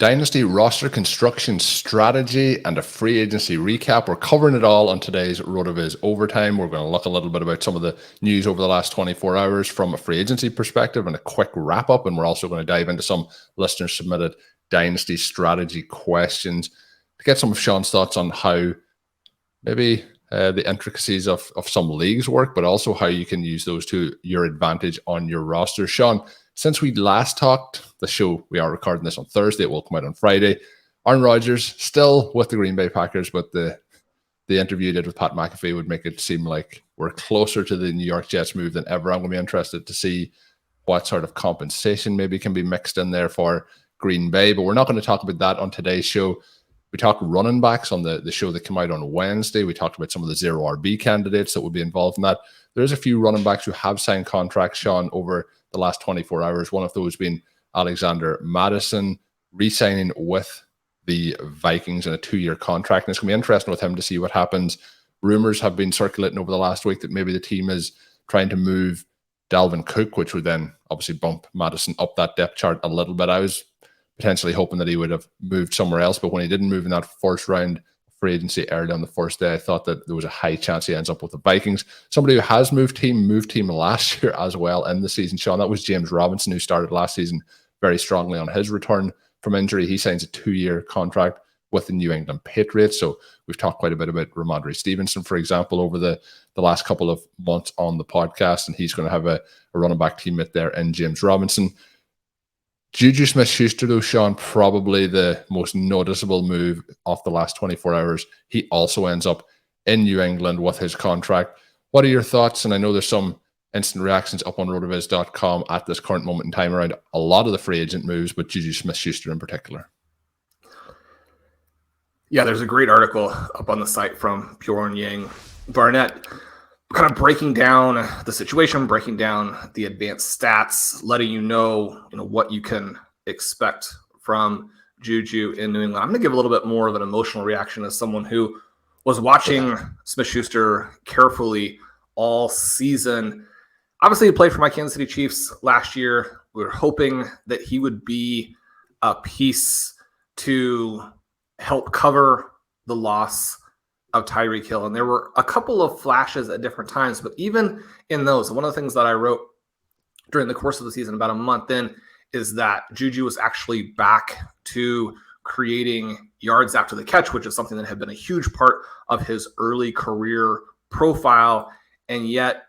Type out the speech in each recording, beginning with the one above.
Dynasty roster construction strategy and a free agency recap. We're covering it all on today's RotoViz Overtime. We're going to look a little bit about some of the news over the last 24 hours from a free agency perspective and a quick wrap up. And we're also going to dive into some listener submitted Dynasty strategy questions to get some of Shawn's thoughts on how maybe the intricacies of some leagues work, but also how you can use those to your advantage on your roster. Shawn, since we last talked, the show, we are recording this on Thursday, it will come out on Friday. Aaron Rodgers still with the Green Bay Packers, but the interview you did with Pat McAfee would make it seem like we're closer to the New York Jets move than ever. I'm going to be interested to see what sort of compensation maybe can be mixed in there for Green Bay, but we're not going to talk about that on today's show. We talked running backs on the show that came out on Wednesday. We talked about some of the zero RB candidates that would be involved in that. There's a few running backs who have signed contracts, Shawn, over the last 24 hours. One of those being Alexander Madison, re-signing with the Vikings in a 2-year contract. And it's going to be interesting with him to see what happens. Rumors have been circulating over the last week that maybe the team is trying to move Dalvin Cook, which would then obviously bump Madison up that depth chart a little bit. I was potentially hoping that he would have moved somewhere else, but when he didn't move in that first round free agency early on the first day, I thought that there was a high chance he ends up with the Vikings. Somebody who has moved team last year as well in the season, Shawn, that was James Robinson, who started last season very strongly on his return from injury. He signs a 2-year contract with the New England Patriots. So we've talked quite a bit about Ramondre Stevenson, for example, over the last couple of months on the podcast, and he's going to have a running back teammate there in James Robinson. Juju Smith-Schuster, though, Shawn, probably the most noticeable move of the last 24 hours. He also ends up in New England with his contract. What are your thoughts? And I know there's some instant reactions up on rotoviz.com at this current moment in time around a lot of the free agent moves, but Juju Smith-Schuster in particular. Yeah, there's a great article up on the site from Bjorn Yang Barnett, kind of breaking down the situation, breaking down the advanced stats, letting you know what you can expect from Juju in New England. I'm going to give a little bit more of an emotional reaction as someone who was watching Smith-Schuster carefully all season. Obviously, he played for my Kansas City Chiefs last year. We were hoping that he would be a piece to help cover the loss of Tyreek Hill. And there were a couple of flashes at different times, but even in those, one of the things that I wrote during the course of the season, about a month in, is that Juju was actually back to creating yards after the catch, which is something that had been a huge part of his early career profile. And yet,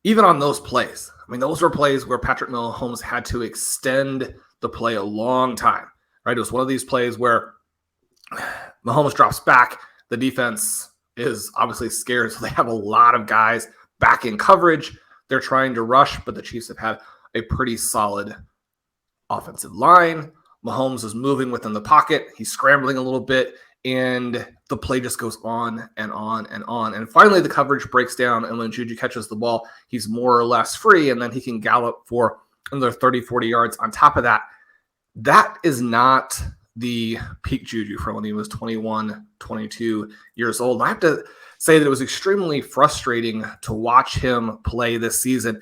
even on those plays, those were plays where Patrick Mahomes had to extend the play a long time, right? It was one of these plays where Mahomes drops back. The defense is obviously scared, so they have a lot of guys back in coverage. They're trying to rush, but the Chiefs have had a pretty solid offensive line. Mahomes is moving within the pocket. He's scrambling a little bit, and the play just goes on and on and on. And finally, the coverage breaks down, and when Juju catches the ball, he's more or less free, and then he can gallop for another 30, 40 yards on top of that. That is not the peak Juju from when he was 21, 22 years old. And I have to say that it was extremely frustrating to watch him play this season.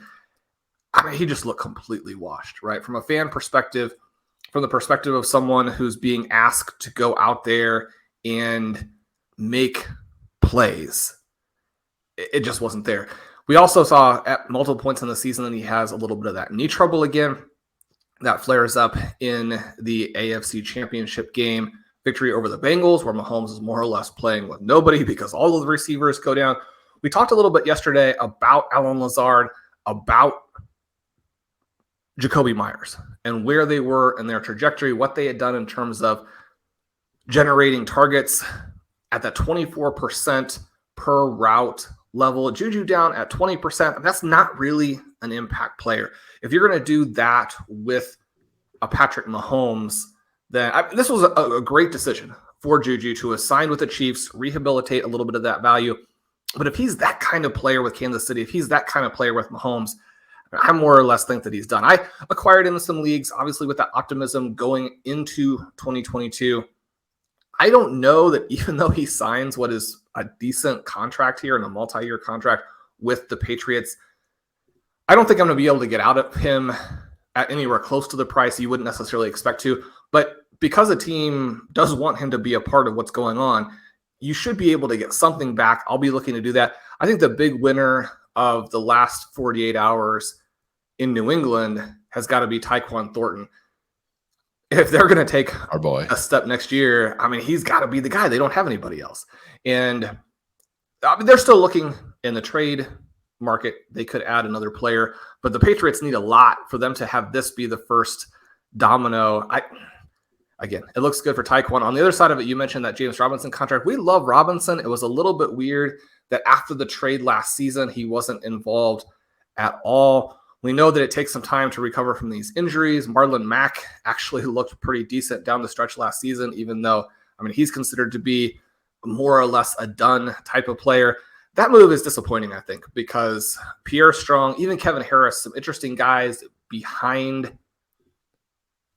He just looked completely washed, right? From a fan perspective, from the perspective of someone who's being asked to go out there and make plays, it just wasn't there. We also saw at multiple points in the season that he has a little bit of that knee trouble again. That flares up in the AFC Championship game victory over the Bengals, where Mahomes is more or less playing with nobody because all of the receivers go down. We talked a little bit yesterday about Allen Lazard, about Jacoby Myers, and where they were in their trajectory, what they had done in terms of generating targets at that 24% per route level. Juju down at 20%. That's not really an impact player. If you're going to do that with a Patrick Mahomes, then this was a great decision for Juju to assign with the Chiefs, rehabilitate a little bit of that value. But if he's that kind of player with Kansas City, if he's that kind of player with Mahomes, I more or less think that he's done. I acquired him in some leagues, obviously with that optimism going into 2022. I don't know that even though he signs what is a decent contract here and a multi-year contract with the Patriots, I don't think I'm going to be able to get out of him at anywhere close to the price you wouldn't necessarily expect to. But because a team does want him to be a part of what's going on, you should be able to get something back. I'll be looking to do that. I think the big winner of the last 48 hours in New England has got to be Tyquan Thornton. If they're going to take Our boy. a step next year, I mean, he's got to be the guy. They don't have anybody else. And I mean, they're still looking in the trade market. They could add another player, but the Patriots need a lot for them to have this be the first domino. Again, it looks good for Tyquan. On the other side of it, you mentioned that James Robinson contract. We love Robinson. It was a little bit weird that after the trade last season, he wasn't involved at all. We know that it takes some time to recover from these injuries. Marlon Mack actually looked pretty decent down the stretch last season, even though, I mean, he's considered to be more or less a done type of player. That move is disappointing, I think, because Pierre Strong, even Kevin Harris, some interesting guys behind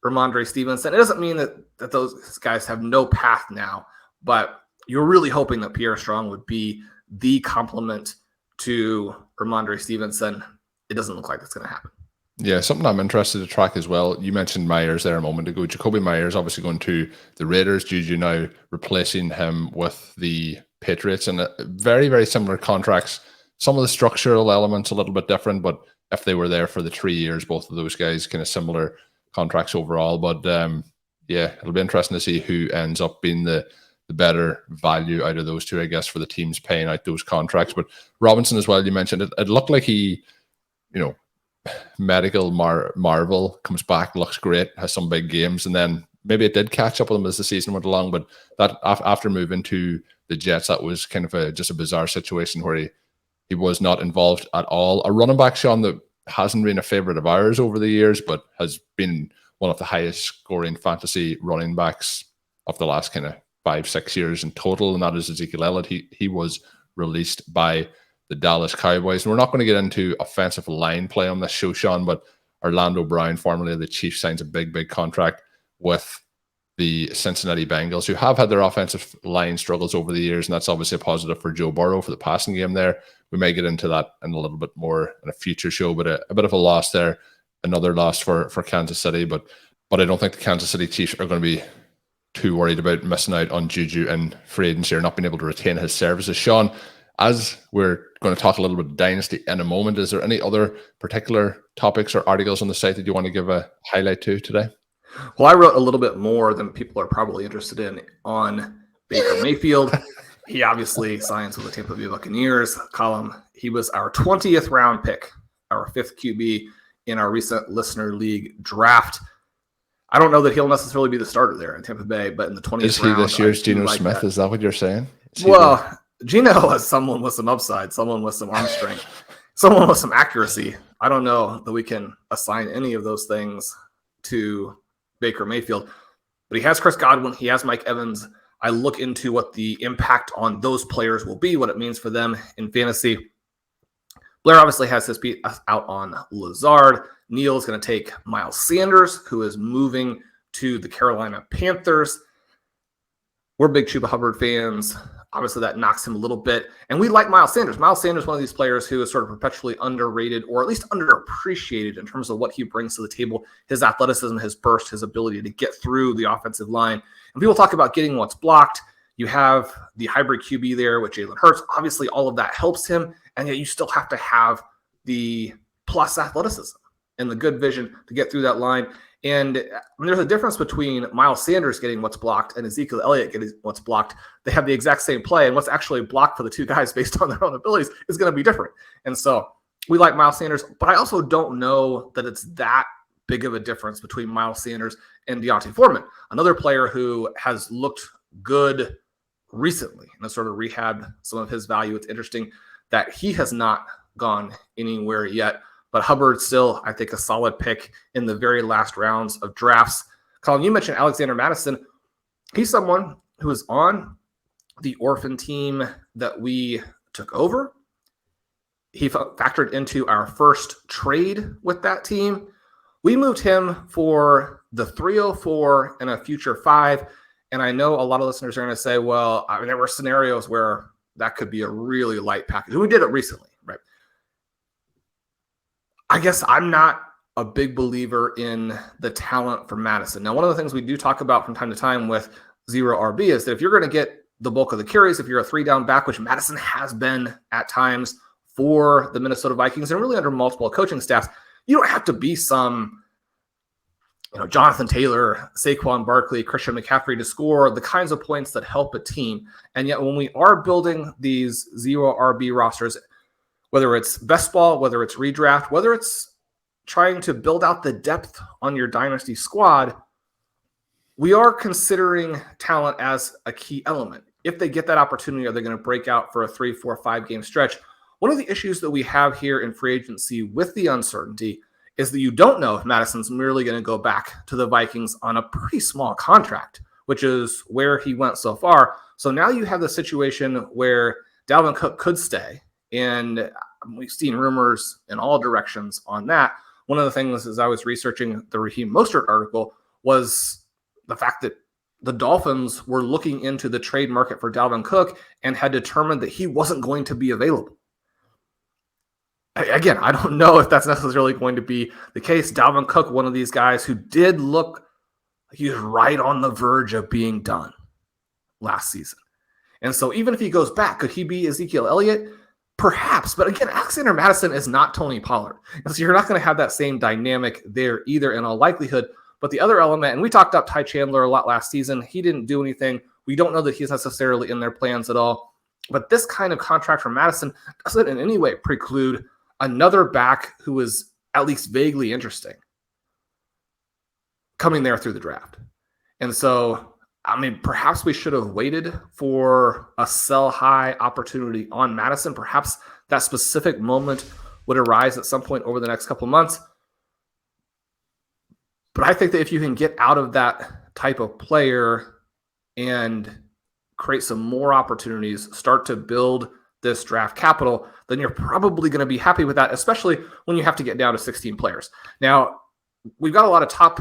Ramondre Stevenson. It doesn't mean that those guys have no path now, but you're really hoping that Pierre Strong would be the complement to Ramondre Stevenson. It doesn't look like it's going to happen. Yeah, something I'm interested to track as well. You mentioned Myers there a moment ago. Jacoby Myers obviously going to the Raiders. Juju now replacing him with the Patriots, and very, very similar contracts. Some of the structural elements a little bit different, but if they were there for the 3 years, both of those guys kind of similar contracts overall. But yeah, it'll be interesting to see who ends up being the better value out of those two, I guess, for the teams paying out those contracts. But Robinson as well, you mentioned it. It looked like he, medical marvel comes back, looks great, has some big games, and then maybe it did catch up with him as the season went along. But that after moving to the Jets, that was kind of just a bizarre situation where he was not involved at all. A running back, Shawn, that hasn't been a favorite of ours over the years, but has been one of the highest scoring fantasy running backs of the last kind of 5-6 years in total, and that is Siegele Elliott. He was released by the Dallas Cowboys. And we're not going to get into offensive line play on this show, Shawn, but Orlando Brown, formerly of the Chiefs, signs a big contract with the Cincinnati Bengals, who have had their offensive line struggles over the years, and that's obviously a positive for Joe Burrow for the passing game there. We may get into that in a little bit more in a future show, but a bit of a loss there, another loss for Kansas City, but I don't think the Kansas City Chiefs are going to be too worried about missing out on Juju and free agency or not being able to retain his services. Shawn, as we're going to talk a little bit of Dynasty in a moment, is there any other particular topics or articles on the site that you want to give a highlight to today? Well, I wrote a little bit more than people are probably interested in on Baker Mayfield. He obviously signs with the Tampa Bay Buccaneers. Colm, he was our 20th round pick, our 5th QB in our recent Listener League draft. I don't know that he'll necessarily be the starter there in Tampa Bay, but in the 20th round. Is he this year's Geno Smith? Is that what you're saying? Well, Geno is someone with some upside, someone with some arm strength, someone with some accuracy. I don't know that we can assign any of those things to Baker Mayfield, but he has Chris Godwin. He has Mike Evans. I look into what the impact on those players will be, what it means for them in fantasy. Blair obviously has his beat out on Lazard. Neil is going to take Miles Sanders, who is moving to the Carolina Panthers. We're big Chuba Hubbard fans. Obviously, that knocks him a little bit. And we like Miles Sanders. Miles Sanders is one of these players who is sort of perpetually underrated or at least underappreciated in terms of what he brings to the table, his athleticism, his burst, his ability to get through the offensive line. And people talk about getting what's blocked. You have the hybrid QB there with Jalen Hurts. Obviously, all of that helps him. And yet you still have to have the plus athleticism and the good vision to get through that line. And I mean, there's a difference between Miles Sanders getting what's blocked and Siegele Elliott getting what's blocked. They have the exact same play, and what's actually blocked for the two guys based on their own abilities is going to be different. And so we like Miles Sanders, but I also don't know that it's that big of a difference between Miles Sanders and Deontay Foreman, another player who has looked good recently and has sort of rehabbed some of his value. It's interesting that he has not gone anywhere yet. But Hubbard still, I think, a solid pick in the very last rounds of drafts. Colm, you mentioned Alexander Madison. He's someone who is on the orphan team that we took over. He factored into our first trade with that team. We moved him for the 304 and a future 5. And I know a lot of listeners are going to say, well, I mean, there were scenarios where that could be a really light package. And we did it recently, right? I guess I'm not a big believer in the talent for Madison. Now, one of the things we do talk about from time to time with zero RB is that if you're going to get the bulk of the carries, if you're a 3-down back, which Madison has been at times for the Minnesota Vikings and really under multiple coaching staffs, you don't have to be some Jonathan Taylor, Saquon Barkley, Christian McCaffrey to score the kinds of points that help a team. And yet when we are building these zero RB rosters, whether it's best ball, whether it's redraft, whether it's trying to build out the depth on your dynasty squad, we are considering talent as a key element. If they get that opportunity, are they going to break out for a 3, 4, 5 game stretch? One of the issues that we have here in free agency with the uncertainty is that you don't know if Madison's merely going to go back to the Vikings on a pretty small contract, which is where he went so far. So now you have the situation where Dalvin Cook could stay, and we've seen rumors in all directions on that. One of the things as I was researching the Raheem Mostert article was the fact that the Dolphins were looking into the trade market for Dalvin Cook and had determined that he wasn't going to be available. Again, I don't know if that's necessarily going to be the case. Dalvin Cook, one of these guys who did look like he was right on the verge of being done last season. And so even if he goes back, could he be Ezekiel Elliott? Perhaps. But again, Alexander Mattison is not Tony Pollard. And so you're not going to have that same dynamic there either in all likelihood. But the other element, and we talked about Ty Chandler a lot last season, he didn't do anything. We don't know that he's necessarily in their plans at all. But this kind of contract from Madison doesn't in any way preclude another back who is at least vaguely interesting coming there through the draft. And so, I mean, perhaps we should have waited for a sell high opportunity on Madison. Perhaps that specific moment would arise at some point over the next couple of months. But I think that if you can get out of that type of player and create some more opportunities, start to build this draft capital, then you're probably going to be happy with that, especially when you have to get down to 16 players. Now, we've got a lot of top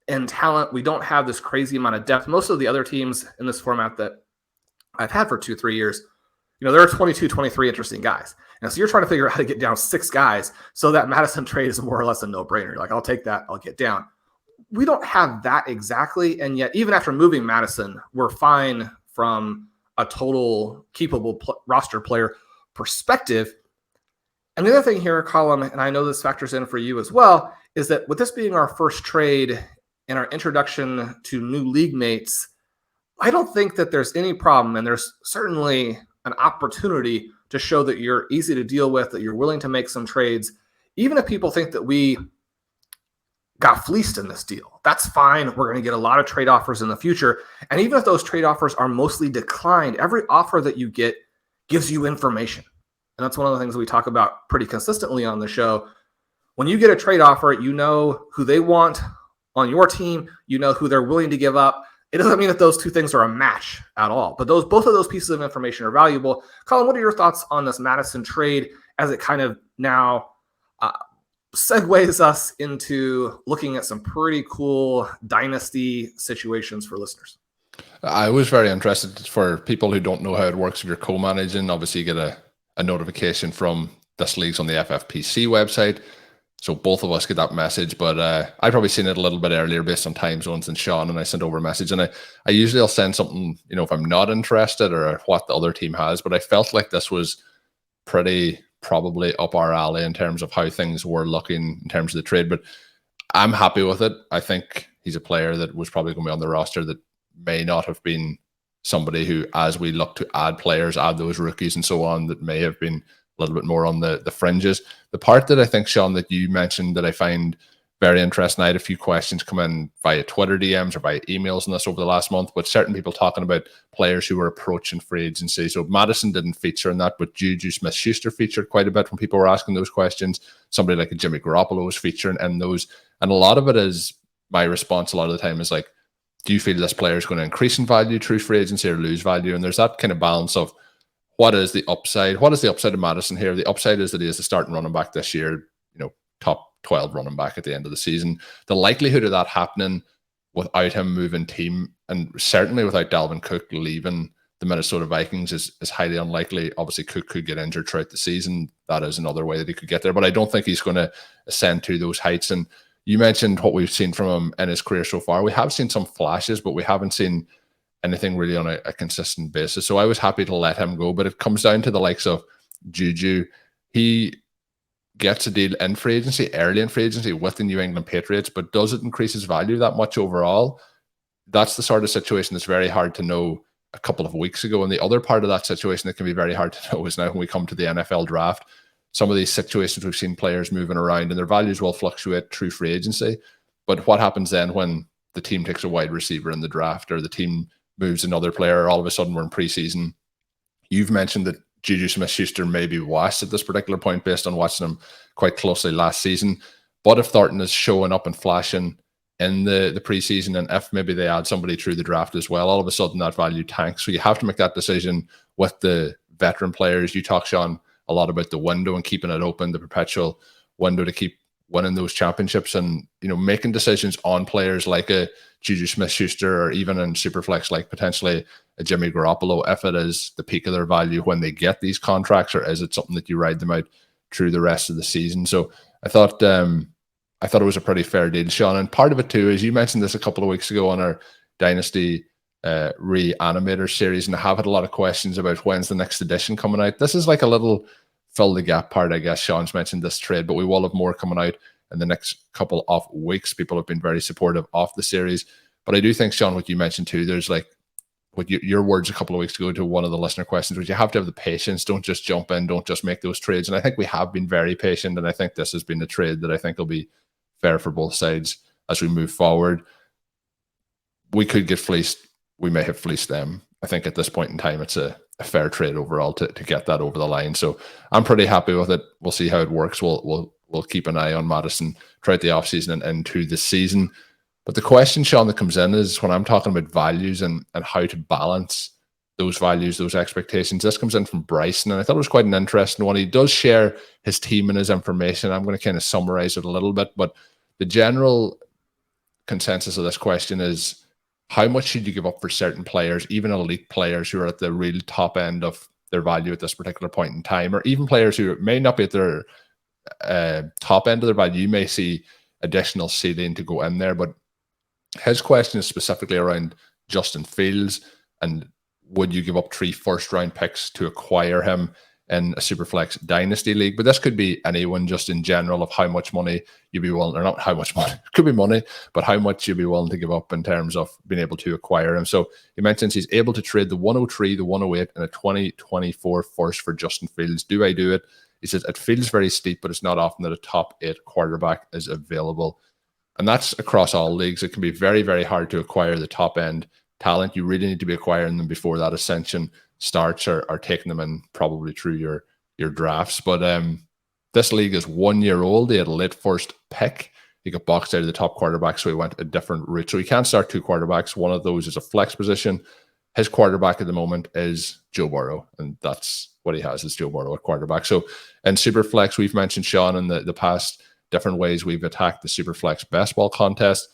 end talent. We don't have this crazy amount of depth. Most of the other teams in this format that I've had for 2-3 years, there are 22, 23 interesting guys. And so you're trying to figure out how to get down 6 guys so that Madison trade is more or less a no-brainer. You're like, I'll take that. I'll get down. We don't have that exactly. And yet, even after moving Madison, we're fine from a total keepable roster player perspective. And the other thing here, Colm, and I know this factors in for you as well, is that with this being our first trade and our introduction to new league mates, I don't think that there's any problem, and there's certainly an opportunity to show that you're easy to deal with, that you're willing to make some trades, even if people think that we got fleeced in this deal. That's fine. We're going to get a lot of trade offers in the future. And even if those trade offers are mostly declined, every offer that you get gives you information. And that's one of the things we talk about pretty consistently on the show. When you get a trade offer, you know who they want on your team, you know who they're willing to give up. It doesn't mean that those two things are a match at all, but both of those pieces of information are valuable. Colm, what are your thoughts on this Madison trade as it kind of now segues us into looking at some pretty cool dynasty situations for listeners? I was very interested. For people who don't know how it works, if you're co-managing, obviously you get a notification from this league's on the FFPC website. So both of us get that message, but I probably seen it a little bit earlier based on time zones and Shawn, and I sent over a message. And I usually I'll send something, if I'm not interested or what the other team has, but I felt like this was probably up our alley in terms of how things were looking in terms of the trade. But I'm happy with it. I think he's a player that was probably going to be on the roster that may not have been somebody who, as we look to add players, add those rookies and so on, that may have been a little bit more on the fringes. The part that I think, Shawn, that you mentioned that I find very interesting, I had a few questions come in via Twitter DMs or via emails on this over the last month, but certain people talking about players who were approaching free agency. So Madison didn't feature in that, but Juju Smith-Schuster featured quite a bit when people were asking those questions. Somebody like a Jimmy Garoppolo was featuring in those. And a lot of it is, my response a lot of the time is like, do you feel this player is going to increase in value through free agency or lose value? And there's that kind of balance of, what is the upside? What is the upside of Madison here? The upside is that he is the starting running back this year, top 12 running back at the end of the season. The likelihood of that happening without him moving team, and certainly without Dalvin Cook leaving the Minnesota Vikings is highly unlikely. Obviously, Cook could get injured throughout the season. That is another way that he could get there. But I don't think he's going to ascend to those heights. And you mentioned what we've seen from him in his career so far. We have seen some flashes, but we haven't seen anything really on a consistent basis. So I was happy to let him go. But it comes down to the likes of Juju. He gets a deal in free agency, early in free agency with the New England Patriots, but does it increase his value that much overall? That's the sort of situation that's very hard to know a couple of weeks ago. And the other part of that situation that can be very hard to know is now when we come to the NFL draft, some of these situations we've seen players moving around and their values will fluctuate through free agency. But what happens then when the team takes a wide receiver in the draft or the team moves another player, all of a sudden we're in preseason? You've mentioned that Juju Smith-Schuster may be washed at this particular point based on watching him quite closely last season. But if Thornton is showing up and flashing in the preseason, and if maybe they add somebody through the draft as well, all of a sudden that value tanks. So you have to make that decision with the veteran players. You talk, Shawn, a lot about the window and keeping it open, the perpetual window to keep winning those championships, and making decisions on players like a Juju Smith-Schuster, or even in Superflex like potentially a Jimmy Garoppolo, if it is the peak of their value when they get these contracts, or is it something that you ride them out through the rest of the season? So I thought it was a pretty fair deal, Shawn. And part of it too is you mentioned this a couple of weeks ago on our Dynasty Reanimator series, and I have had a lot of questions about when's the next edition coming out. This is like a little fill the gap part, I guess. Shawn's mentioned this trade, but we will have more coming out in the next couple of weeks. People have been very supportive of the series. But I do think, Shawn, what you mentioned too, there's like what your words a couple of weeks ago to one of the listener questions, which you have to have the patience. Don't just jump in. Don't just make those trades. And I think we have been very patient. And I think this has been a trade that I think will be fair for both sides as we move forward. We could get fleeced. We may have fleeced them. I think at this point in time, it's a fair trade overall to get that over the line. So I'm pretty happy with it. We'll see how it works. We'll keep an eye on Madison throughout the offseason and into the season. But the question, Shawn, that comes in is when I'm talking about values and how to balance those values, those expectations. This comes in from Bryson, and I thought it was quite an interesting one. He does share his team and his information. I'm going to kind of summarize it a little bit, but the general consensus of this question is, how much should you give up for certain players, even elite players who are at the real top end of their value at this particular point in time, or even players who may not be at their top end of their value? You may see additional ceiling to go in there, but his question is specifically around Justin Fields, and would you give up 3 first-round picks to acquire him in a Superflex Dynasty League? But this could be anyone just in general, of how much money you'd be willing, or not how much money, it could be money, but how much you'd be willing to give up in terms of being able to acquire him. So he mentions he's able to trade the 103, the 108, and a 2024 first for Justin Fields. Do I do it? He says, it feels very steep, but it's not often that a top 8 quarterback is available. And that's across all leagues. It can be very, very hard to acquire the top end talent. You really need to be acquiring them before that ascension starts, or taking them in probably through your drafts. But this league is 1 year old. He had a late first pick. He got boxed out of the top quarterback, so he went a different route. So he can't start 2 quarterbacks. One of those is a flex position. His quarterback at the moment is Joe Burrow, and that's what he has, is Joe Burrow at quarterback. So in Superflex, we've mentioned, Shawn, in the past, different ways we've attacked the Superflex Best Ball contest.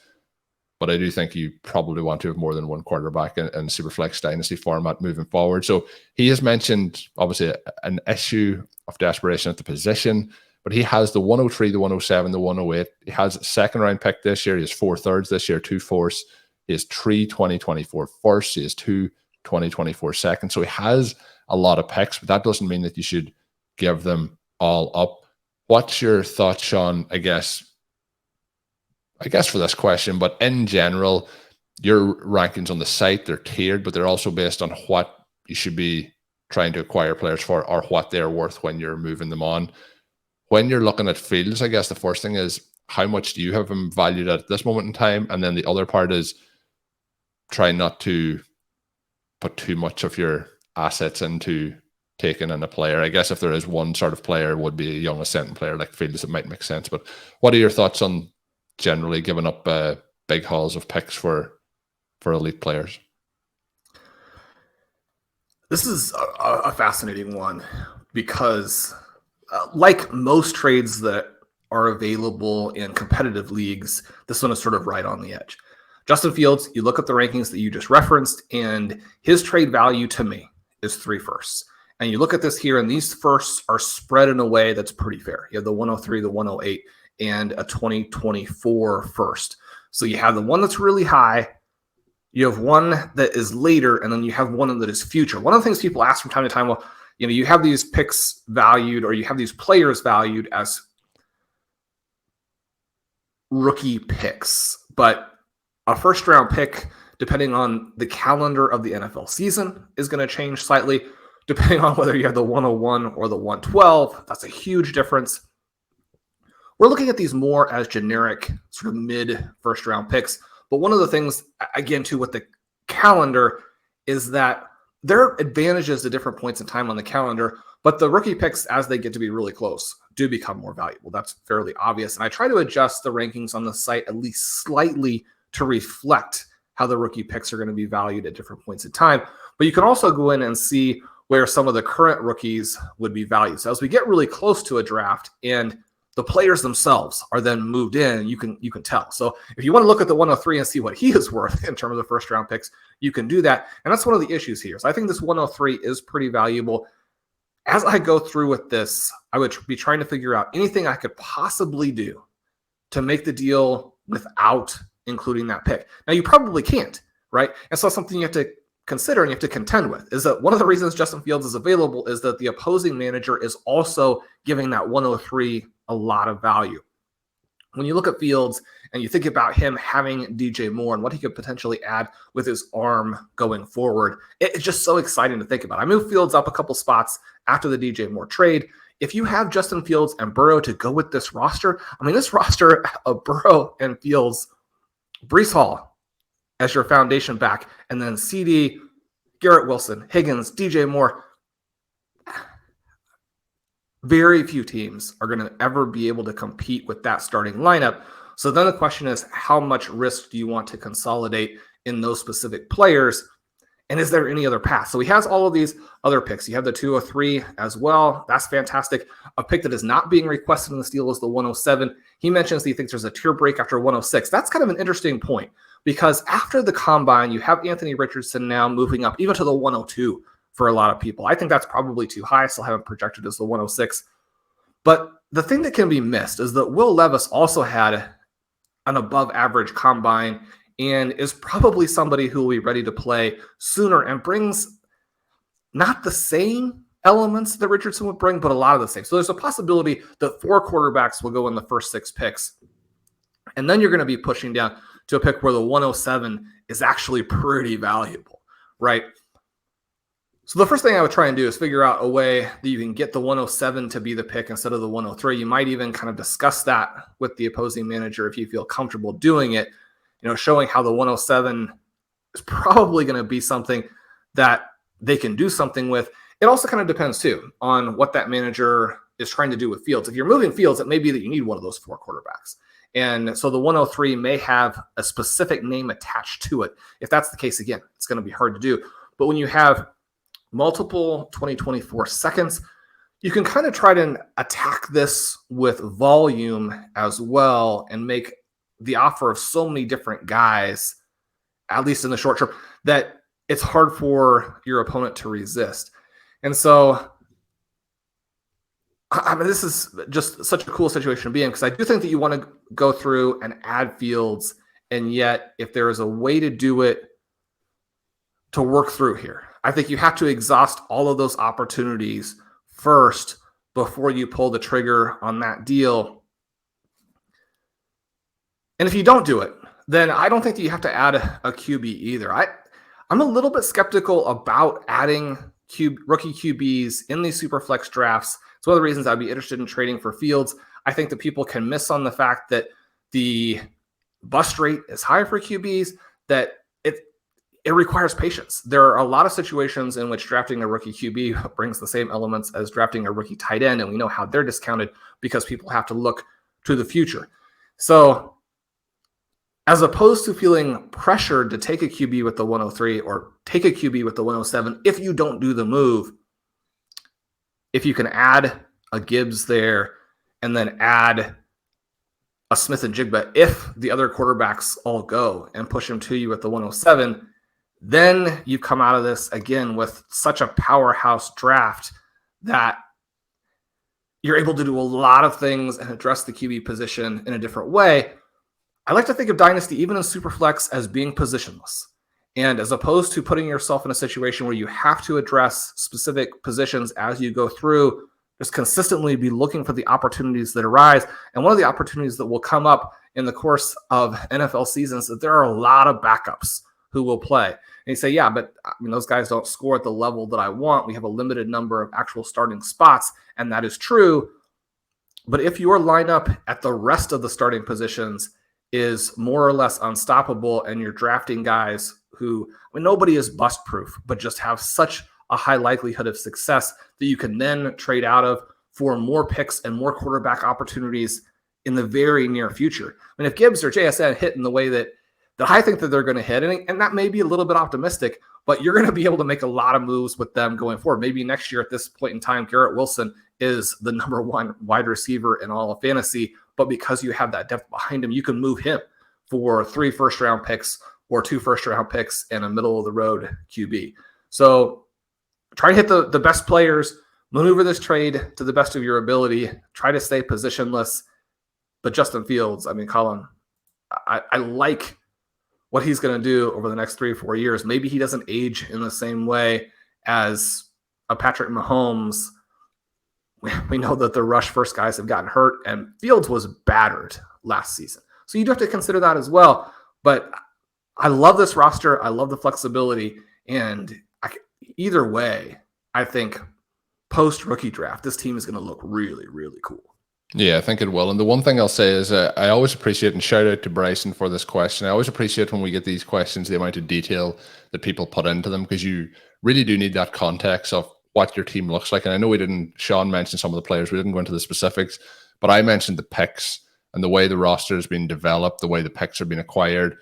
But I do think you probably want to have more than one quarterback in Superflex Dynasty format moving forward. So he has mentioned, obviously, an issue of desperation at the position, but he has the 103, the 107, the 108. He has a second-round pick this year. He has 4 thirds this year, 2 fourths. He has 3 2024 firsts. He has 2 2024 seconds. So he has a lot of picks, but that doesn't mean that you should give them all up. What's your thoughts, Shawn, I guess for this question, but in general, your rankings on the site, they're tiered, but they're also based on what you should be trying to acquire players for, or what they're worth when you're moving them on. When you're looking at Fields, I guess the first thing is, how much do you have him valued at this moment in time? And then the other part is try not to put too much of your assets into taking in a player. I guess if there is one sort of player, would be a young ascendant player like Fields, it might make sense. But what are your thoughts on generally giving up big hauls of picks for elite players? This is a fascinating one, because like most trades that are available in competitive leagues, this one is sort of right on the edge. Justin Fields, you look at the rankings that you just referenced, and his trade value to me is 3 firsts. And you look at this here, and these firsts are spread in a way that's pretty fair. You have the 103, the 108, and a 2024 first. So you have the one that's really high, you have one that is later, and then you have one that is future. One of the things people ask from time to time, well, you have these picks valued, or you have these players valued as rookie picks, but a first round pick, depending on the calendar of the NFL season, is going to change slightly. Depending on whether you have the 101 or the 112, that's a huge difference. We're looking at these more as generic sort of mid first round picks. But one of the things, again, too, with the calendar is that there are advantages to different points in time on the calendar, but the rookie picks, as they get to be really close, do become more valuable. That's fairly obvious. And I try to adjust the rankings on the site at least slightly to reflect how the rookie picks are going to be valued at different points in time. But you can also go in and see where some of the current rookies would be valued. So as we get really close to a draft and the players themselves are then moved in, you can tell. So if you want to look at the 103 and see what he is worth in terms of first round picks, you can do that. And that's one of the issues here. So I think this 103 is pretty valuable. As I go through with this, I would be trying to figure out anything I could possibly do to make the deal without including that pick. Now, you probably can't, right? And so something you have to consider and you have to contend with is that one of the reasons Justin Fields is available is that the opposing manager is also giving that 103 a lot of value. When you look at Fields and you think about him having DJ Moore and what he could potentially add with his arm going forward, it's just so exciting to think about. I moved Fields up a couple spots after the DJ Moore trade. If you have Justin Fields and Burrow to go with this roster, I mean, this roster of Burrow and Fields, Breece Hall as your foundation back, and then CD, Garrett Wilson, Higgins, DJ Moore. Very few teams are going to ever be able to compete with that starting lineup. So then the question is, how much risk do you want to consolidate in those specific players? And is there any other path? So he has all of these other picks. You have the 203 as well. That's fantastic. A pick that is not being requested in the deal is the 107. He mentions that he thinks there's a tier break after 106. That's kind of an interesting point because after the combine, you have Anthony Richardson now moving up even to the 102 for a lot of people. I think that's probably too high. I still haven't projected as the 106. But the thing that can be missed is that Will Levis also had an above average combine and is probably somebody who will be ready to play sooner and brings not the same elements that Richardson would bring, but a lot of the same. So there's a possibility that 4 quarterbacks will go in the first 6 picks. And then you're going to be pushing down to a pick where the 107 is actually pretty valuable, right? So the first thing I would try and do is figure out a way that you can get the 107 to be the pick instead of the 103. You might even kind of discuss that with the opposing manager if you feel comfortable doing it, showing how the 107 is probably going to be something that they can do something with. It also kind of depends, too, on what that manager is trying to do with Fields. If you're moving Fields, it may be that you need one of those 4 quarterbacks. And so the 103 may have a specific name attached to it. If that's the case, again, it's going to be hard to do. But when you have multiple 2024 seconds, you can kind of try to attack this with volume as well and make the offer of so many different guys, at least in the short term, that it's hard for your opponent to resist. And so, I mean, this is just such a cool situation to be in because I do think that you want to go through and add Fields, and yet if there is a way to do it to work through here, I think you have to exhaust all of those opportunities first before you pull the trigger on that deal. And if you don't do it, then I don't think that you have to add a QB either. I'm a little bit skeptical about adding rookie QBs in these super flex drafts. It's one of the reasons I'd be interested in trading for Fields. I think that people can miss on the fact that the bust rate is high for QBs, that it requires patience. There are a lot of situations in which drafting a rookie QB brings the same elements as drafting a rookie tight end, and we know how they're discounted because people have to look to the future. So as opposed to feeling pressured to take a QB with the 103 or take a QB with the 107, if you don't do the move, if you can add a Gibbs there and then add a Smith and Jigba, if the other quarterbacks all go, and push him to you at the 107, then you come out of this again with such a powerhouse draft that you're able to do a lot of things and address the QB position in a different way. I like to think of Dynasty, even in Superflex, as being positionless. And as opposed to putting yourself in a situation where you have to address specific positions as you go through, just consistently be looking for the opportunities that arise. And one of the opportunities that will come up in the course of NFL seasons is that there are a lot of backups who will play. And you say, yeah, but I mean, those guys don't score at the level that I want. We have a limited number of actual starting spots, and that is true. But if your lineup at the rest of the starting positions is more or less unstoppable, and you're drafting guys who, I mean, nobody is bust proof, but just have such a high likelihood of success that you can then trade out of for more picks and more quarterback opportunities in the very near future. I mean, if Gibbs or JSN hit in the way that I think that they're going to hit, and that may be a little bit optimistic, but you're going to be able to make a lot of moves with them going forward. Maybe next year at this point in time, Garrett Wilson is the number one wide receiver in all of fantasy, but because you have that depth behind him, you can move him for 3 first-round picks or 2 first-round picks and a middle-of-the-road QB. So try to hit the best players, maneuver this trade to the best of your ability, try to stay positionless. But Justin Fields, I mean, Colm, I like what he's going to do over the next 3 or 4 years. Maybe he doesn't age in the same way as a Patrick Mahomes. We know that the rush first guys have gotten hurt, and Fields was battered last season. So you do have to consider that as well. But I love this roster. I love the flexibility. And either way, I think post-rookie draft, this team is going to look really, really cool. Yeah, I think it will. And the one thing I'll say is I always appreciate, and shout out to Bryson for this question, I always appreciate when we get these questions, the amount of detail that people put into them, because you really do need that context of what your team looks like. And I know Shawn mentioned some of the players, we didn't go into the specifics, but I mentioned the picks and the way the roster has been developed, the way the picks are being acquired.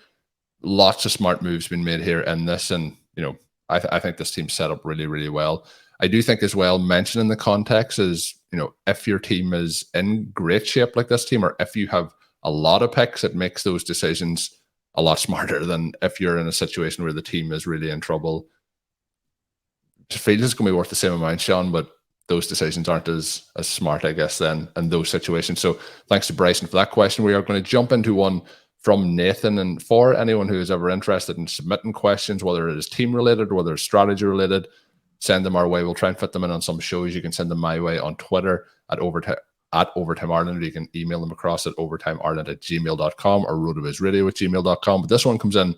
Lots of smart moves been made here in this. And, you know, I think this team's set up really, really well. I do think as well, mentioning the context is, you know, if your team is in great shape like this team, or if you have a lot of picks, it makes those decisions a lot smarter than if you're in a situation where the team is really in trouble. It feels it's going to be worth the same amount, Shawn, but those decisions aren't as smart, I guess, then in those situations. So thanks to Bryson for that question. We are going to jump into one from Nathan. And for anyone who is ever interested in submitting questions, whether it is team related or whether it's strategy related, send them our way. We'll try and fit them in on some shows. You can send them my way on Twitter at Overtime Ireland, or you can email them across at overtimeireland@gmail.com or rotovizradio@gmail.com. But this one comes in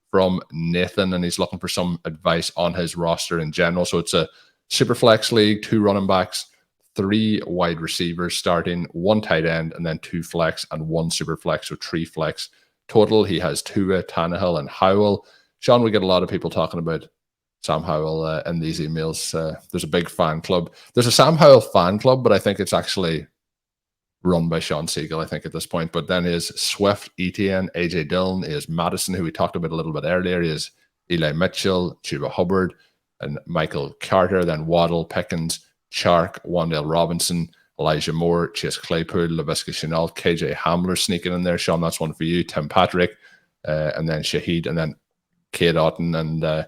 from Nathan, and he's looking for some advice on his roster in general. So it's a super flex league, 2 running backs, 3 wide receivers starting, 1 tight end, and then 2 flex and 1 super flex, so 3 flex total. He has Tua, Tannehill, and Howell. Shawn, we get a lot of people talking about Sam Howell in these emails. There's a big fan club. There's a Sam Howell fan club, but I think it's actually run by Shawn Siegele, I think, at this point. But then is Swift, Etienne, AJ Dillon, is Madison, who we talked about a little bit earlier, is Eli Mitchell, Chuba Hubbard, and Michael Carter, then Waddle, Pickens, Chark, Wan'Dale Robinson, Elijah Moore, Chase Claypool, Laviska Shenault, KJ Hamler sneaking in there. Shawn, that's one for you. Tim Patrick, and then Shaheed, and then Cade Otton and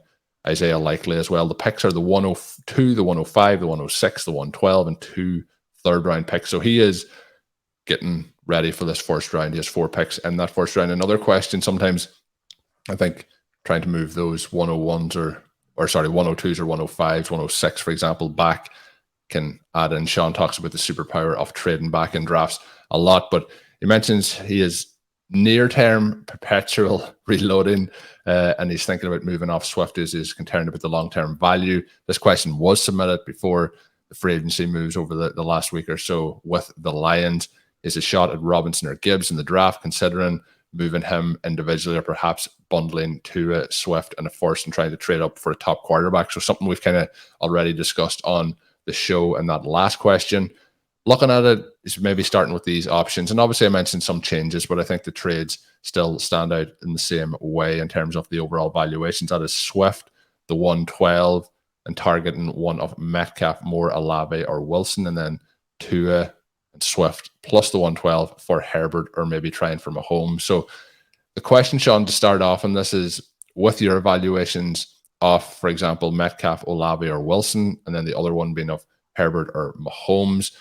Isaiah Likely as well. The picks are the 102, the 105, the 106, the 112, and 2 third-round picks. So he is getting ready for this first round. He has 4 picks in that first round. Another question, sometimes I think trying to move those 101s or 102s or 105s, 106, for example, back can add in. Shawn talks about the superpower of trading back in drafts a lot, but he mentions he is near-term perpetual reloading, and he's thinking about moving off Swift as he's concerned about the long-term value. This question was submitted before the free agency moves over the last week or so with the Lions. Is a shot at Robinson or Gibbs in the draft, considering moving him individually or perhaps bundling Tua, Swift, and a first and trying to trade up for a top quarterback? So something we've kind of already discussed on the show in that last question. Looking at it is maybe starting with these options. And obviously I mentioned some changes, but I think the trades still stand out in the same way in terms of the overall valuations. That is Swift, the 112, and targeting one of Metcalf, Moore, Olave, or Wilson, and then Tua Swift plus the 112 for Herbert, or maybe trying for Mahomes. So the question, Shawn, to start off on this is, with your evaluations of, for example, Metcalf, Olave, or Wilson, and then the other one being of Herbert or Mahomes,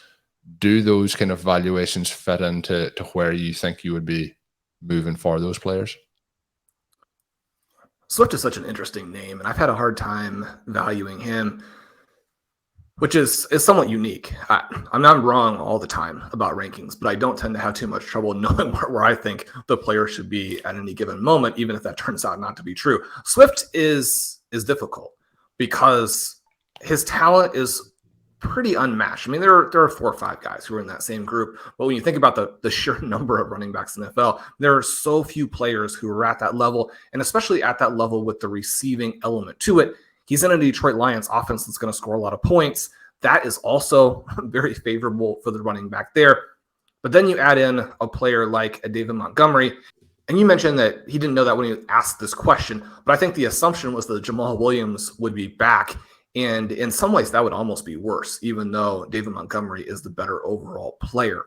do those kind of valuations fit into where you think you would be moving for those players? Swift is such an interesting name, and I've had a hard time valuing him, which is somewhat unique. I'm not wrong all the time about rankings, but I don't tend to have too much trouble knowing where I think the player should be at any given moment, even if that turns out not to be true. Swift is difficult because his talent is pretty unmatched. I mean, there are 4 or 5 guys who are in that same group, but when you think about the sheer number of running backs in the NFL, there are so few players who are at that level, and especially at that level with the receiving element to it. He's in a Detroit Lions offense that's going to score a lot of points. That is also very favorable for the running back there. But then you add in a player like a David Montgomery, and you mentioned that he didn't know that when he asked this question, but I think the assumption was that Jamal Williams would be back. And in some ways, that would almost be worse, even though David Montgomery is the better overall player.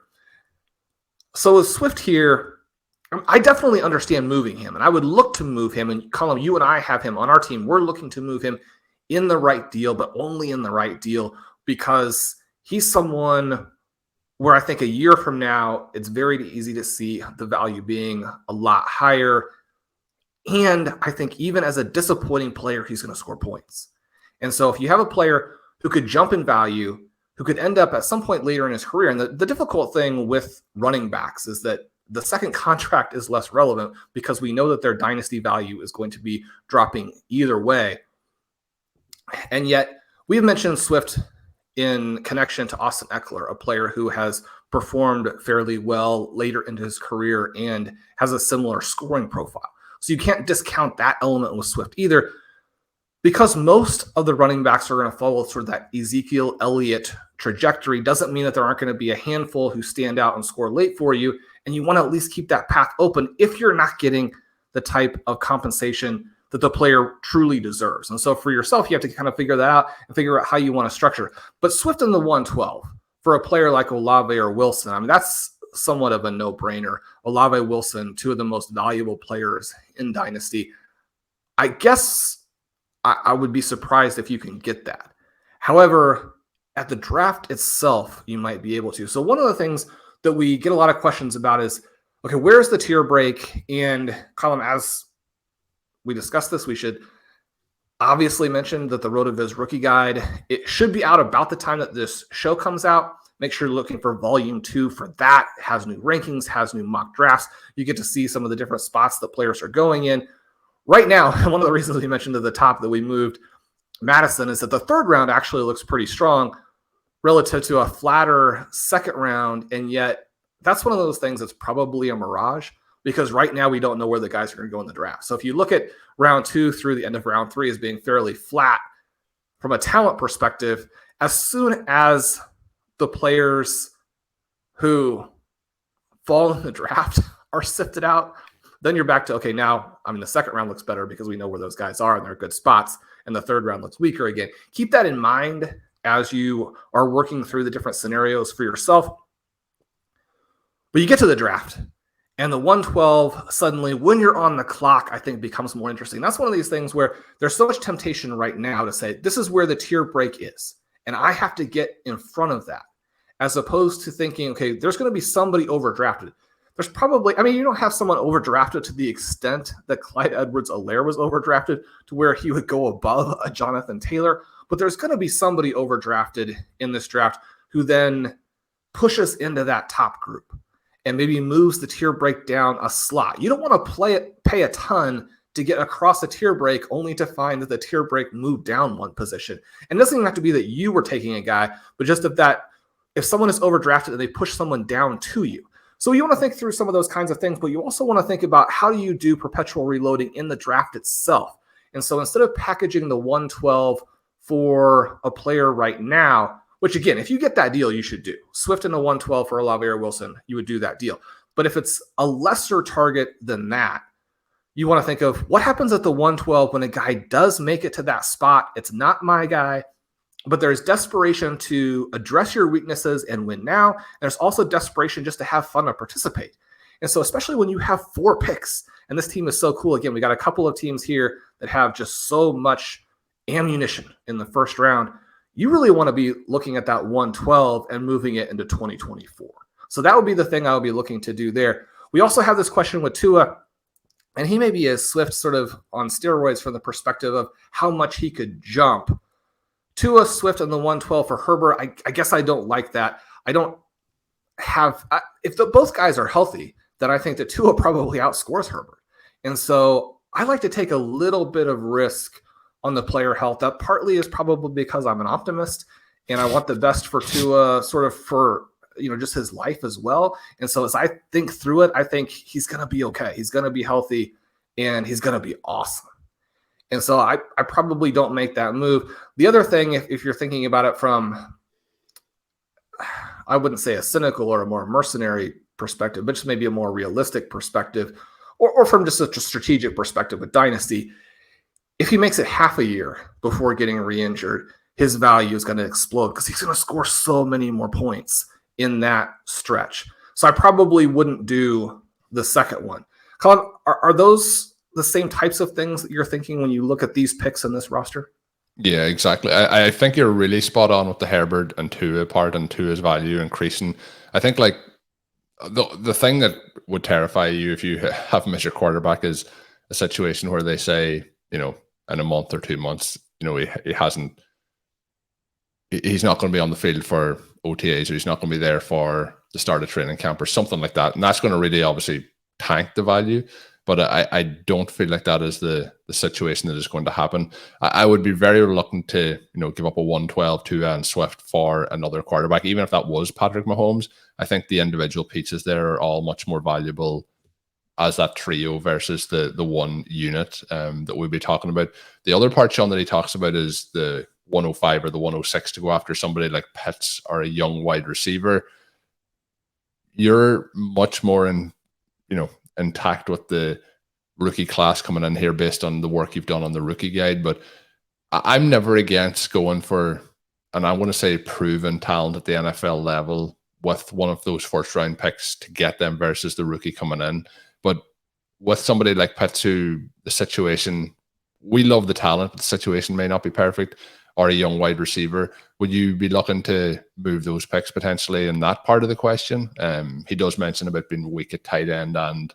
So with Swift here, I definitely understand moving him, and I would look to move him. And Colm, you and I have him on our team. We're looking to move him in the right deal, but only in the right deal, because he's someone where I think a year from now, it's very easy to see the value being a lot higher. And I think even as a disappointing player, he's going to score points. And so if you have a player who could jump in value, who could end up at some point later in his career, and the difficult thing with running backs is that the second contract is less relevant because we know that their dynasty value is going to be dropping either way. And yet we've mentioned Swift in connection to Austin Eckler, a player who has performed fairly well later into his career and has a similar scoring profile. So you can't discount that element with Swift either, because most of the running backs are going to follow sort of that Ezekiel Elliott trajectory. Doesn't mean that there aren't going to be a handful who stand out and score late for you, and you want to at least keep that path open if you're not getting the type of compensation that the player truly deserves. And so for yourself, you have to kind of figure that out and figure out how you want to structure. But Swift in the 112 for a player like Olave or Wilson, I mean, that's somewhat of a no-brainer. Olave, Wilson, 2 of the most valuable players in Dynasty. I guess I would be surprised if you can get that. However, at the draft itself, you might be able to. So one of the things that we get a lot of questions about is, okay, where's the tier break? And Colm, as we discussed this, we should obviously mention that the RotoViz Rookie Guide, it should be out about the time that this show comes out. Make sure you're looking for volume 2 for that. It has new rankings, has new mock drafts. You get to see some of the different spots that players are going in. Right now, one of the reasons we mentioned at the top that we moved Madison is that the 3rd round actually looks pretty strong relative to a flatter 2nd round, and yet that's one of those things that's probably a mirage, because right now we don't know where the guys are going to go in the draft. So if you look at round 2 through the end of round 3 as being fairly flat from a talent perspective, as soon as the players who fall in the draft are sifted out, then you're back to, okay, now, I mean, the 2nd round looks better because we know where those guys are and they're good spots, and the 3rd round looks weaker again. Keep that in mind as you are working through the different scenarios for yourself. But you get to the draft, and the 112 suddenly, when you're on the clock, I think becomes more interesting. That's one of these things where there's so much temptation right now to say, this is where the tier break is, and I have to get in front of that, as opposed to thinking, okay, there's going to be somebody overdrafted. There's probably, I mean, you don't have someone overdrafted to the extent that Clyde Edwards-Helaire was overdrafted to where he would go above a Jonathan Taylor, but there's going to be somebody overdrafted in this draft who then pushes into that top group and maybe moves the tier break down a slot. You don't want to pay a ton to get across a tier break only to find that the tier break moved down one position. And it doesn't even have to be that you were taking a guy, but just if someone is overdrafted and they push someone down to you. So you want to think through some of those kinds of things, but you also want to think about how do you do perpetual reloading in the draft itself. And so instead of packaging the 112 for a player right now, which again, if you get that deal, you should do. Swift in the 112 for Olave or Wilson, you would do that deal. But if it's a lesser target than that, you want to think of what happens at the 112 when a guy does make it to that spot. It's not my guy. but there's desperation to address your weaknesses and win now. And there's also desperation just to have fun and participate. And so especially when you have 4 picks, and this team is so cool. Again, we got a couple of teams here that have just so much ammunition in the first round. You really want to be looking at that 112 and moving it into 2024. So that would be the thing I would be looking to do there. We also have this question with Tua, and he may be a Swift sort of on steroids from the perspective of how much he could jump. Tua, Swift, and the 112 for Herbert, I guess I don't like that. I don't have – if both guys are healthy, then I think that Tua probably outscores Herbert. And so I like to take a little bit of risk on the player health. That partly is probably because I'm an optimist and I want the best for Tua sort of for, just his life as well. And so as I think through it, I think he's going to be okay. He's going to be healthy and he's going to be awesome. And so I probably don't make that move. The other thing, if you're thinking about it from, I wouldn't say a cynical or a more mercenary perspective, but just maybe a more realistic perspective, or from just a strategic perspective with Dynasty, if he makes it half a year before getting re-injured, his value is going to explode because he's going to score so many more points in that stretch. So I probably wouldn't do the second one. Colm, are those the same types of things that you're thinking when you look at these picks in this roster? Yeah, exactly. I think you're really spot on with the Herbert and Tua part and Tua's value increasing. I think like the thing that would terrify you if you have him as your quarterback is a situation where they say, in a month or 2 months, he's not going to be on the field for OTAs, or he's not going to be there for the start of training camp or something like that. And that's going to really obviously tank the value. But I don't feel like that is the situation that is going to happen. I would be very reluctant to, give up a 112, Tua and Swift for another quarterback, even if that was Patrick Mahomes. I think the individual pieces there are all much more valuable as that trio versus the one unit that we'll be talking about. The other part, Shawn, that he talks about is the 105 or the 106 to go after somebody like Pitts or a young wide receiver. You're much more intact with the rookie class coming in here based on the work you've done on the rookie guide. But I'm never against going for, and I want to say proven talent at the NFL level with one of those first round picks to get them versus the rookie coming in. But with somebody like Pitts, who the situation, we love the talent, but the situation may not be perfect, or a young wide receiver, would you be looking to move those picks potentially in that part of the question? He does mention about being weak at tight end and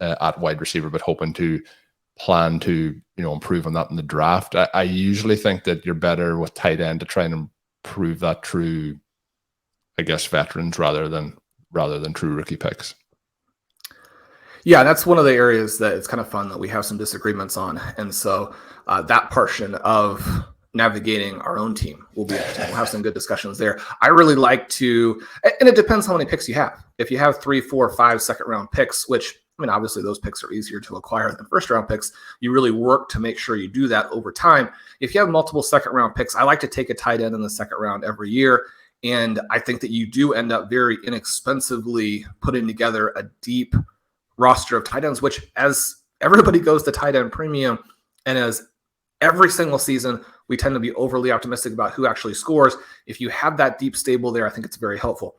at wide receiver, but hoping to plan to improve on that in the draft. I usually think that you're better with tight end to try and improve that through, I guess, veterans rather than true rookie picks. Yeah, that's one of the areas that it's kind of fun that we have some disagreements on. And so that portion of navigating our own team will be interesting. We'll have some good discussions there. I really like to, and it depends how many picks you have. If you have 3, 4, 5 second round picks, which, obviously those picks are easier to acquire than first round picks, you really work to make sure you do that over time. If you have multiple second round picks, I like to take a tight end in the second round every year. And I think that you do end up very inexpensively putting together a deep roster of tight ends, which as everybody goes to tight end premium, and as every single season, we tend to be overly optimistic about who actually scores. If you have that deep stable there, I think it's very helpful.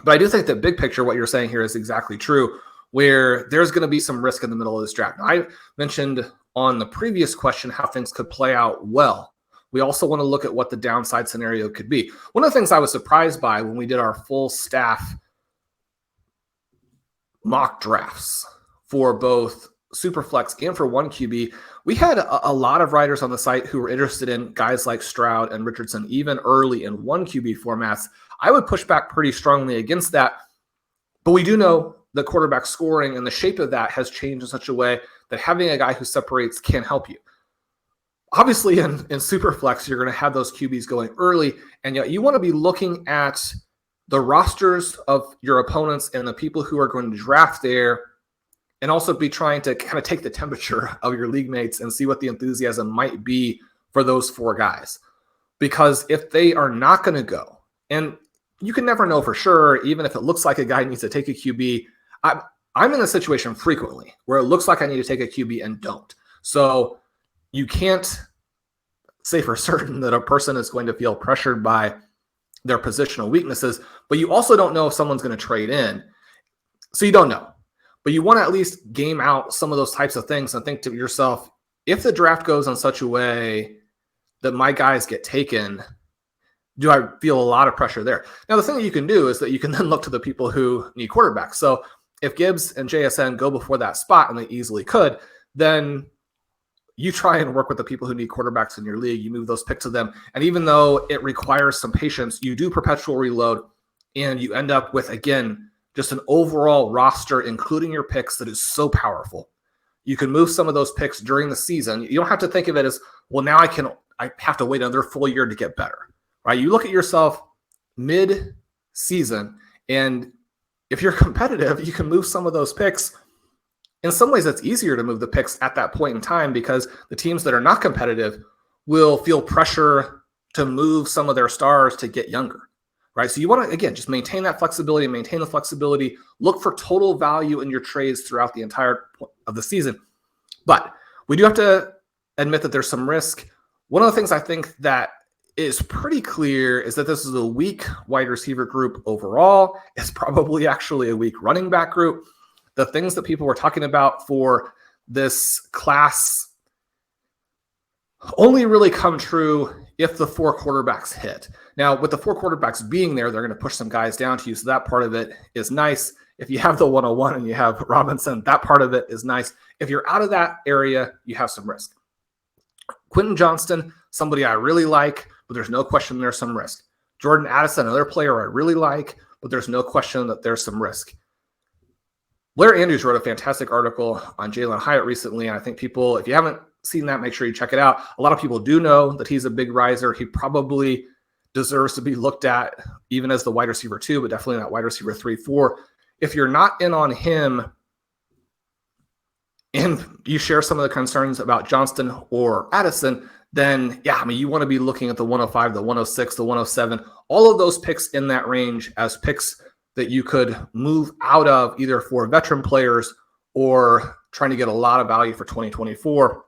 But I do think that big picture, what you're saying here is exactly true, where there's going to be some risk in the middle of this draft. Now, I mentioned on the previous question how things could play out well. We also want to look at what the downside scenario could be. One of the things I was surprised by when we did our full staff mock drafts for both Superflex and for 1QB, we had a lot of writers on the site who were interested in guys like Stroud and Richardson, even early in 1QB formats. I would push back pretty strongly against that, but we do know the quarterback scoring and the shape of that has changed in such a way that having a guy who separates can help you. Obviously, in Superflex, you're going to have those QBs going early, and yet you want to be looking at the rosters of your opponents and the people who are going to draft there, and also be trying to kind of take the temperature of your league mates and see what the enthusiasm might be for those 4 guys. Because if they are not going to go, and you can never know for sure, even if it looks like a guy needs to take a QB, I'm in a situation frequently where it looks like I need to take a QB and don't. So you can't say for certain that a person is going to feel pressured by their positional weaknesses, but you also don't know if someone's going to trade in. So you don't know. But you want to at least game out some of those types of things and think to yourself, if the draft goes in such a way that my guys get taken, do I feel a lot of pressure there? Now, the thing that you can do is that you can then look to the people who need quarterbacks. So if Gibbs and JSN go before that spot, and they easily could, then you try and work with the people who need quarterbacks in your league. You move those picks to them. And even though it requires some patience, you do perpetual reload, and you end up with, again, just an overall roster, including your picks, that is so powerful. You can move some of those picks during the season. You don't have to think of it as, well, now I have to wait another full year to get better, right? You look at yourself mid-season, and if you're competitive, you can move some of those picks. In some ways, it's easier to move the picks at that point in time because the teams that are not competitive will feel pressure to move some of their stars to get younger. Right. So you want to, again, just maintain that flexibility, maintain the flexibility, look for total value in your trades throughout the entire of the season. But we do have to admit that there's some risk. One of the things I think that is pretty clear is that this is a weak wide receiver group overall. It's probably actually a weak running back group. The things that people were talking about for this class only really come true if the 4 quarterbacks hit. Now, with the 4 quarterbacks being there, they're going to push some guys down to you. So that part of it is nice. If you have the 101 and you have Robinson, that part of it is nice. If you're out of that area, you have some risk. Quentin Johnston, somebody I really like, but there's no question there's some risk. Jordan Addison, another player I really like, but there's no question that there's some risk. Blair Andrews wrote a fantastic article on Jalen Hyatt recently, and I think people, if you haven't seen that, make sure you check it out. A lot of people do know that he's a big riser. He probably deserves to be looked at even as the wide receiver 2, but definitely not wide receiver 3, 4. If you're not in on him and you share some of the concerns about Johnston or Addison, then yeah, I mean, you want to be looking at the 105, the 106, the 107, all of those picks in that range as picks that you could move out of either for veteran players or trying to get a lot of value for 2024.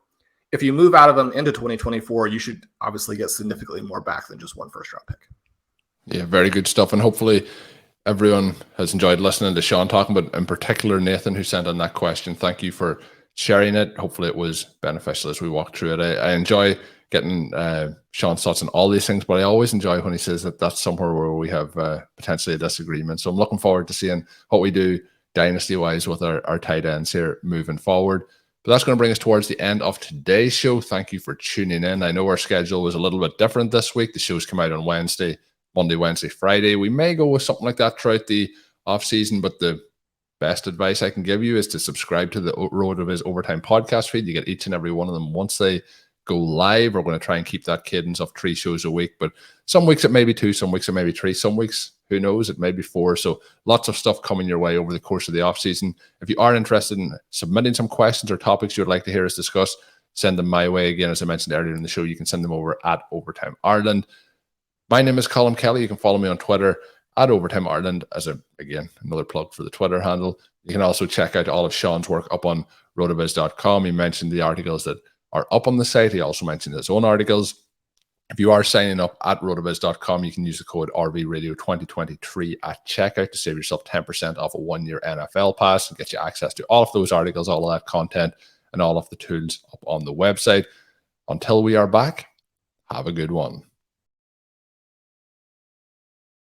If you move out of them into 2024, you should obviously get significantly more back than just one first-round pick. Yeah, very good stuff. And hopefully everyone has enjoyed listening to Shawn talking, but in particular, Nathan, who sent in that question. Thank you for sharing it. Hopefully it was beneficial as we walk through it. I enjoy getting Shawn's thoughts on all these things, but I always enjoy when he says that that's somewhere where we have potentially a disagreement. So I'm looking forward to seeing what we do dynasty-wise with our tight ends here moving forward. But that's going to bring us towards the end of today's show. Thank you for tuning in. I know our schedule was a little bit different this week. The shows come out on Wednesday, Monday, Wednesday, Friday. We may go with something like that throughout the off-season, but the best advice I can give you is to subscribe to the RotoViz Overtime podcast feed. You get each and every one of them once they go live. We're going to try and keep that cadence of 3 shows a week, but some weeks it may be 2, some weeks it may be 3, some weeks, who knows, it may be 4. So lots of stuff coming your way over the course of the offseason. If you are interested in submitting some questions or topics you'd like to hear us discuss, send them my way. Again, as I mentioned earlier in the show, you can send them over at Overtime Ireland. My name is Colm Kelly. You can follow me on Twitter at Overtime Ireland as another plug for the Twitter handle. You can also check out all of Shawn's work up on rotoviz.com. He mentioned the articles that are up on the site. He also mentioned his own articles. If you are signing up at rotoviz.com, you can use the code RVRadio2023 at checkout to save yourself 10% off a 1-year NFL pass and get you access to all of those articles, all of that content, and all of the tools up on the website. Until we are back, have a good one.